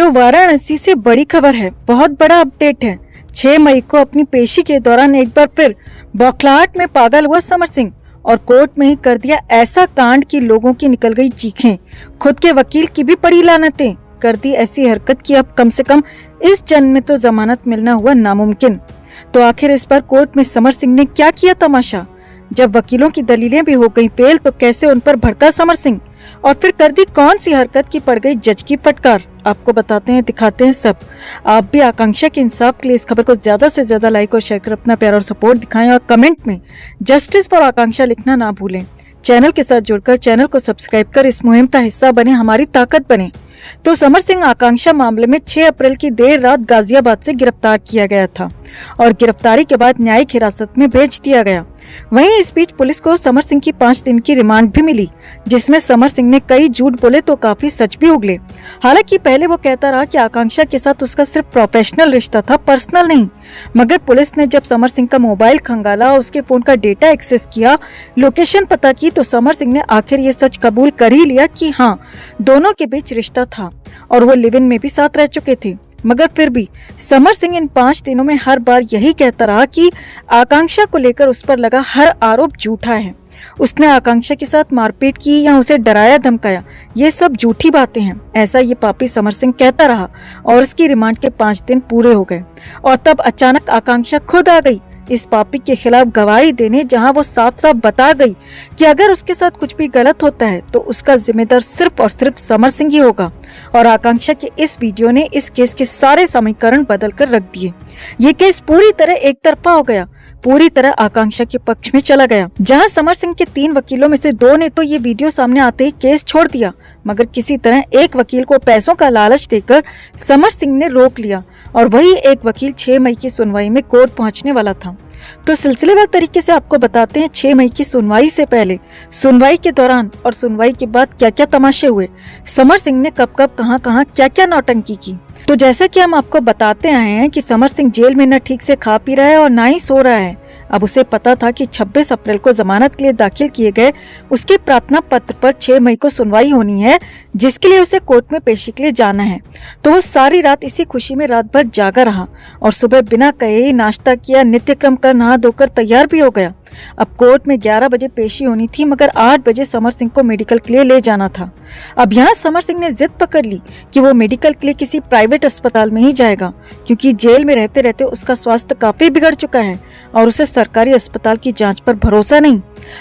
तो वाराणसी से बड़ी खबर है, बहुत बड़ा अपडेट है। 6 मई को अपनी पेशी के दौरान एक बार फिर बौखलाहट में पागल हुआ समर सिंह और कोर्ट में ही कर दिया ऐसा कांड कि लोगों की निकल गई चीखें। खुद के वकील की भी पड़ी लानतें, कर दी ऐसी हरकत कि अब कम से कम इस जन्म में तो जमानत मिलना हुआ नामुमकिन। तो आखिर इस बार कोर्ट में समर सिंह ने क्या किया तमाशा? जब वकीलों की दलीलें भी हो गई फेल तो कैसे उन पर भड़का समर सिंह और फिर कर दी कौन सी हरकत की पड़ गई जज की फटकार? आपको बताते हैं, दिखाते हैं सब। आप भी आकांक्षा के इंसाफ के लिए इस खबर को ज्यादा से ज्यादा लाइक और शेयर कर अपना प्यार और सपोर्ट दिखाएं और कमेंट में जस्टिस फॉर आकांक्षा लिखना ना भूलें। चैनल के साथ जुड़कर चैनल को सब्सक्राइब कर इस मुहिम का हिस्सा बने, हमारी ताकत बने। तो समर सिंह आकांक्षा मामले में 6 अप्रैल की देर रात गाजियाबाद से गिरफ्तार किया गया था और गिरफ्तारी के बाद न्यायिक हिरासत में भेज दिया गया। वहीं इस बीच पुलिस को समर सिंह की 5 दिन की रिमांड भी मिली, जिसमें समर सिंह ने कई झूठ बोले तो काफी सच भी उगले। हालांकि पहले वो कहता रहा कि आकांक्षा के साथ उसका सिर्फ प्रोफेशनल रिश्ता था, पर्सनल नहीं। मगर पुलिस ने जब समर सिंह का मोबाइल खंगाला, उसके फोन का डेटा एक्सेस किया, लोकेशन पता की, तो समर सिंह ने आखिर ये सच कबूल कर ही लिया कि हाँ, दोनों के बीच रिश्ता था और वो लिव इन में भी साथ रह चुके थे। मगर फिर भी समर सिंह इन 5 दिनों में हर बार यही कहता रहा कि आकांक्षा को लेकर उस पर लगा हर आरोप झूठा है। उसने आकांक्षा के साथ मारपीट की या उसे डराया धमकाया, ये सब झूठी बातें हैं, ऐसा ये पापी समर सिंह कहता रहा। और उसकी रिमांड के 5 दिन पूरे हो गए और तब अचानक आकांक्षा खुद आ गई इस पापी के खिलाफ गवाही देने, जहां वो साफ साफ बता गई कि अगर उसके साथ कुछ भी गलत होता है तो उसका जिम्मेदार सिर्फ और सिर्फ समर सिंह ही होगा। और आकांक्षा के इस वीडियो ने इस केस के सारे समीकरण बदल कर रख दिए। ये केस पूरी तरह एक तरफा हो गया, पूरी तरह आकांक्षा के पक्ष में चला गया। जहां समर सिंह के 3 वकीलों में से 2 ने तो ये वीडियो सामने आते ही केस छोड़ दिया, मगर किसी तरह एक वकील को पैसों का लालच देकर समर सिंह ने रोक लिया और वही एक वकील 6 मई की सुनवाई में कोर्ट पहुंचने वाला था। तो सिलसिलेवार तरीके से आपको बताते हैं 6 मई की सुनवाई से पहले, सुनवाई के दौरान और सुनवाई के बाद क्या क्या तमाशे हुए, समर सिंह ने कब कब कहां कहां क्या क्या नौटंकी की। तो जैसा कि हम आपको बताते आए हैं कि समर सिंह जेल में न ठीक से खा पी रहा है और ना ही सो रहा है। अब उसे पता था कि 26 अप्रैल को जमानत के लिए दाखिल किए गए उसके प्रार्थना पत्र पर 6 मई को सुनवाई होनी है, जिसके लिए उसे कोर्ट में पेशी के लिए जाना है। तो वो सारी रात इसी खुशी में रात भर जागा रहा और सुबह बिना कहे ही नाश्ता किया, नित्य क्रम कर नहा धोकर तैयार भी हो गया। अब कोर्ट में 11 बजे पेशी होनी थी, मगर 8 बजे समर सिंह को मेडिकल के लिए ले जाना था। अब यहाँ समर सिंह ने जिद पकड़ ली कि वो मेडिकल के लिए किसी प्राइवेट अस्पताल में ही जाएगा, क्योंकि जेल में रहते रहते उसका स्वास्थ्य काफी बिगड़ चुका है और उसे सरकारी अस्पताल की जांच पर भरोसा नहीं।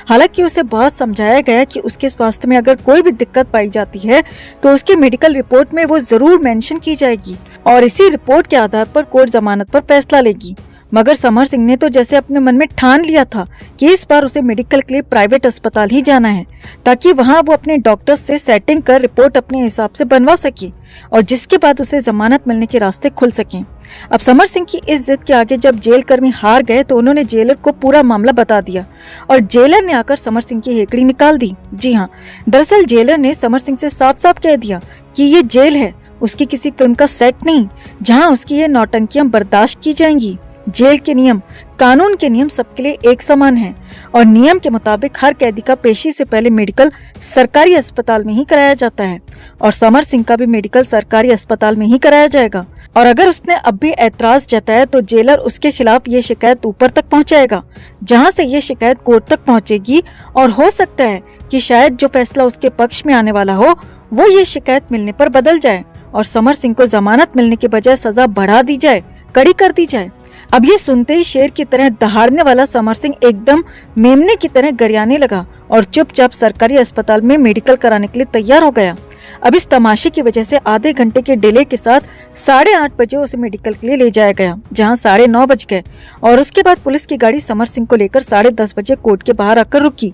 हालांकि उसे बहुत समझाया गया कि उसके स्वास्थ्य में अगर कोई भी दिक्कत पाई जाती है तो उसकी मेडिकल रिपोर्ट में वो जरूर मेंशन की जाएगी और इसी रिपोर्ट के आधार पर कोर्ट जमानत पर फैसला लेगी। मगर समर सिंह ने तो जैसे अपने मन में ठान लिया था कि इस बार उसे मेडिकल के लिए प्राइवेट अस्पताल ही जाना है, ताकि वहां वो अपने डॉक्टर्स से सेटिंग कर रिपोर्ट अपने हिसाब से बनवा सके और जिसके बाद उसे जमानत मिलने के रास्ते खुल सकें। अब समर सिंह की इस जिद के आगे जब जेल कर्मी हार गए तो उन्होंने जेलर को पूरा मामला बता दिया और जेलर ने आकर समर सिंह की हेकड़ी निकाल दी। जी हाँ, दरअसल जेलर ने समर सिंह से साफ साफ कह दिया कि ये जेल है, उसकी किसी फिल्म का सेट नहीं जहाँ उसकी ये नौटंकियां बर्दाश्त की जाएंगी। जेल के नियम, कानून के नियम सबके लिए एक समान हैं और नियम के मुताबिक हर कैदी का पेशी से पहले मेडिकल सरकारी अस्पताल में ही कराया जाता है और समर सिंह का भी मेडिकल सरकारी अस्पताल में ही कराया जाएगा। और अगर उसने अब भी ऐतराज जताया तो जेलर उसके खिलाफ ये शिकायत ऊपर तक पहुंचाएगा, जहां से ये शिकायत कोर्ट तक पहुंचेगी और हो सकता है कि शायद जो फैसला उसके पक्ष में आने वाला हो वो ये शिकायत मिलने पर बदल जाए और समर सिंह को जमानत मिलने के बजाय सजा बढ़ा दी जाए, कड़ी कर दी जाए। अब ये सुनते ही शेर की तरह दहाड़ने वाला समर सिंह एकदम मेमने की तरह गरियाने लगा और चुपचाप सरकारी अस्पताल में मेडिकल कराने के लिए तैयार हो गया। अब इस तमाशे की वजह से आधे घंटे के डिले के साथ 8:30 बजे उसे मेडिकल के लिए ले जाया गया, जहां 9:30 बज गए और उसके बाद पुलिस की गाड़ी समर सिंह को लेकर 10:30 बजे कोर्ट के बाहर आकर रुकी।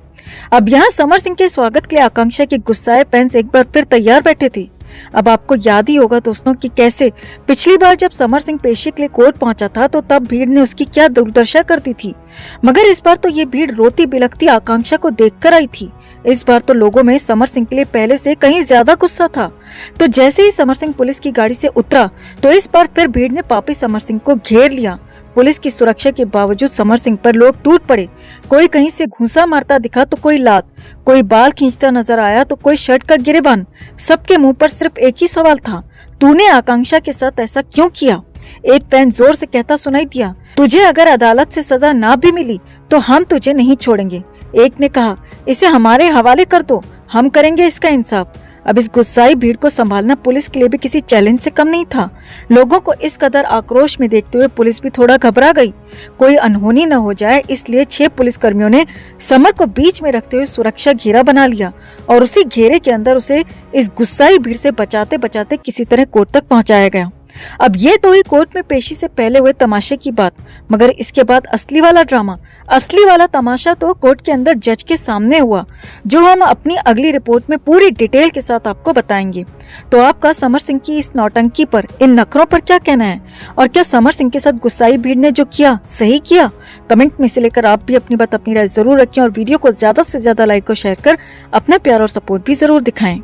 अब यहाँ समर सिंह के स्वागत के लिए आकांक्षा के गुस्साए फैंस एक बार फिर तैयार बैठे थे। अब आपको याद ही होगा दोस्तों कि कैसे पिछली बार जब समर सिंह पेशी के लिए कोर्ट पहुंचा था तो तब भीड़ ने उसकी क्या दुर्दशा कर दी थी, मगर इस बार तो ये भीड़ रोती बिलखती आकांक्षा को देखकर आई थी। इस बार तो लोगों में समर सिंह के लिए पहले से कहीं ज्यादा गुस्सा था। तो जैसे ही समर सिंह पुलिस की गाड़ी से उतरा तो इस बार फिर भीड़ ने पापी समर सिंह को घेर लिया। पुलिस की सुरक्षा के बावजूद समर सिंह पर लोग टूट पड़े। कोई कहीं से घूंसा मारता दिखा तो कोई लात, कोई बाल खींचता नजर आया तो कोई शर्ट का गिरेबान। सबके मुंह पर सिर्फ एक ही सवाल था, तूने आकांक्षा के साथ ऐसा क्यों किया? एक फैन जोर से कहता सुनाई दिया। तुझे अगर अदालत से सजा ना भी मिली तो हम तुझे नहीं छोड़ेंगे। एक ने कहा, इसे हमारे हवाले कर दो, हम करेंगे इसका इंसाफ। अब इस गुस्साई भीड़ को संभालना पुलिस के लिए भी किसी चैलेंज से कम नहीं था। लोगों को इस कदर आक्रोश में देखते हुए पुलिस भी थोड़ा घबरा गई। कोई अनहोनी न हो जाए इसलिए 6 पुलिसकर्मियों ने समर को बीच में रखते हुए सुरक्षा घेरा बना लिया और उसी घेरे के अंदर उसे इस गुस्साई भीड़ से बचाते बचाते किसी तरह कोर्ट तक पहुंचाया गया। अब ये तो ही कोर्ट में पेशी से पहले हुए तमाशे की बात, मगर इसके बाद असली वाला ड्रामा, असली वाला तमाशा तो कोर्ट के अंदर जज के सामने हुआ, जो हम अपनी अगली रिपोर्ट में पूरी डिटेल के साथ आपको बताएंगे। तो आपका समर सिंह की इस नौटंकी पर, इन नखरों पर क्या कहना है, और क्या समर सिंह के साथ गुस्साई भीड़ ने जो किया सही किया? कमेंट में से लेकर आप भी अपनी बात, अपनी राय जरूर रखें और वीडियो को ज्यादा से ज्यादा लाइक और शेयर कर अपना प्यार और सपोर्ट भी जरूर दिखाएं।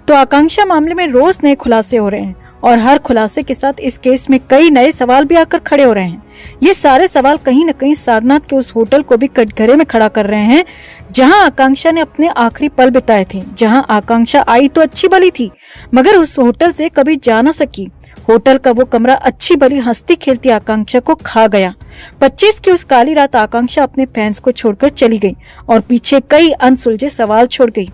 तो आकांक्षा मामले में रोज नए खुलासे हो रहे हैं और हर खुलासे के साथ इस केस में कई नए सवाल भी आकर खड़े हो रहे हैं। ये सारे सवाल कहीं न कहीं सारनाथ के उस होटल को भी कटघरे में खड़ा कर रहे हैं जहां आकांक्षा ने अपने आखिरी पल बिताए थे, जहां आकांक्षा आई तो अच्छी भली थी मगर उस होटल से कभी जा न सकी। होटल का वो कमरा अच्छी भली हंसती खेलती आकांक्षा को खा गया। 25 की उस काली रात आकांक्षा अपने फैंस को छोड़कर चली गई और पीछे कई अनसुलझे सवाल छोड़ गई।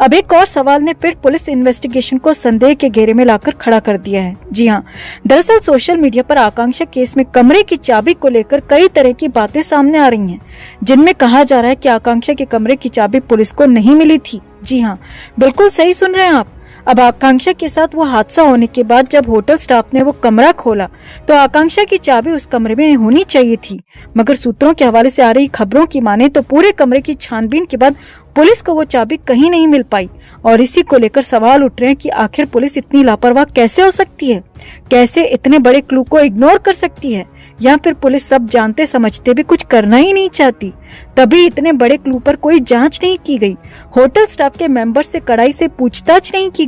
अब एक और सवाल ने फिर पुलिस इन्वेस्टिगेशन को संदेह के घेरे में लाकर खड़ा कर दिया है। जी हाँ, दरअसल सोशल मीडिया पर आकांक्षा केस में कमरे की चाबी को लेकर कई तरह की बातें सामने आ रही हैं, जिनमें कहा जा रहा है कि आकांक्षा के कमरे की चाबी पुलिस को नहीं मिली थी। जी हाँ, बिल्कुल सही सुन रहे हैं आप। अब आकांक्षा के साथ वो हादसा होने के बाद जब होटल स्टाफ ने वो कमरा खोला तो आकांक्षा की चाबी उस कमरे में होनी चाहिए थी, मगर सूत्रों के हवाले से आ रही खबरों की माने तो पूरे कमरे की छानबीन के बाद पुलिस को वो चाबी कहीं नहीं मिल पाई और इसी को लेकर सवाल उठ रहे हैं कि आखिर पुलिस इतनी लापरवाह कैसे हो सकती है, कैसे इतने बड़े क्लू को इग्नोर कर सकती है, या फिर पुलिस सब जानते समझते भी कुछ करना ही नहीं चाहती, तभी इतने बड़े क्लू पर कोई जांच नहीं की गई। होटल स्टाफ के मेंबर से कड़ाई से पूछताछ नहीं की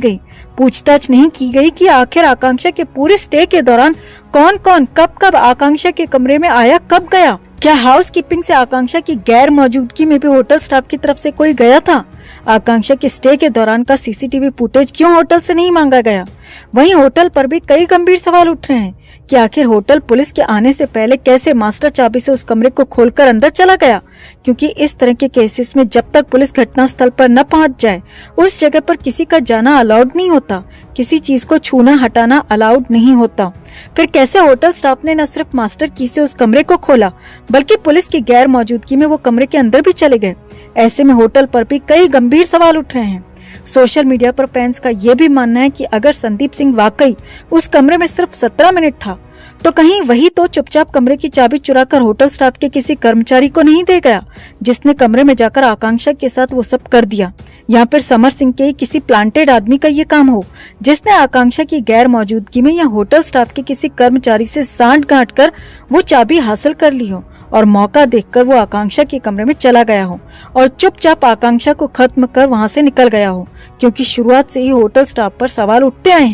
गई कि आखिर आकांक्षा के पूरे स्टे के दौरान कौन कौन कब कब आकांक्षा के कमरे में आया, कब गया। क्या हाउस कीपिंग से आकांक्षा की गैर मौजूदगी में भी होटल स्टाफ की तरफ से कोई गया था? आकांक्षा के स्टे के दौरान का सीसीटीवी फुटेज क्यों होटल से नहीं मांगा गया? वहीं होटल पर भी कई गंभीर सवाल उठ रहे हैं कि आखिर होटल पुलिस के आने से पहले कैसे मास्टर चाबी से उस कमरे को खोलकर अंदर चला गया, क्योंकि इस तरह के केसेस में जब तक पुलिस घटनास्थल पर न पहुंच जाए उस जगह पर किसी का जाना अलाउड नहीं होता, किसी चीज को छूना हटाना अलाउड नहीं होता। फिर कैसे होटल स्टाफ ने न सिर्फ मास्टर की से उस कमरे को खोला बल्कि पुलिस की गैर मौजूदगी में वो कमरे के अंदर भी चले गए? ऐसे में होटल पर भी कई गंभीर सवाल उठ रहे हैं। सोशल मीडिया पर फैंस का ये भी मानना है कि अगर संदीप सिंह वाकई उस कमरे में सिर्फ 17 मिनट था तो कहीं वही तो चुपचाप कमरे की चाबी चुराकर होटल स्टाफ के किसी कर्मचारी को नहीं दे गया, जिसने कमरे में जाकर आकांक्षा के साथ वो सब कर दिया। या फिर समर सिंह के किसी प्लांटेड आदमी का ये काम हो जिसने आकांक्षा की गैर मौजूदगी में या होटल स्टाफ के किसी कर्मचारी से सांठ गांठ कर वो चाबी हासिल कर ली हो और मौका देखकर वो आकांक्षा के कमरे में चला गया हो और चुपचाप आकांक्षा को खत्म कर वहां से निकल गया हो, क्योंकि शुरुआत से ही होटल स्टाफ पर सवाल उठते आए हैं।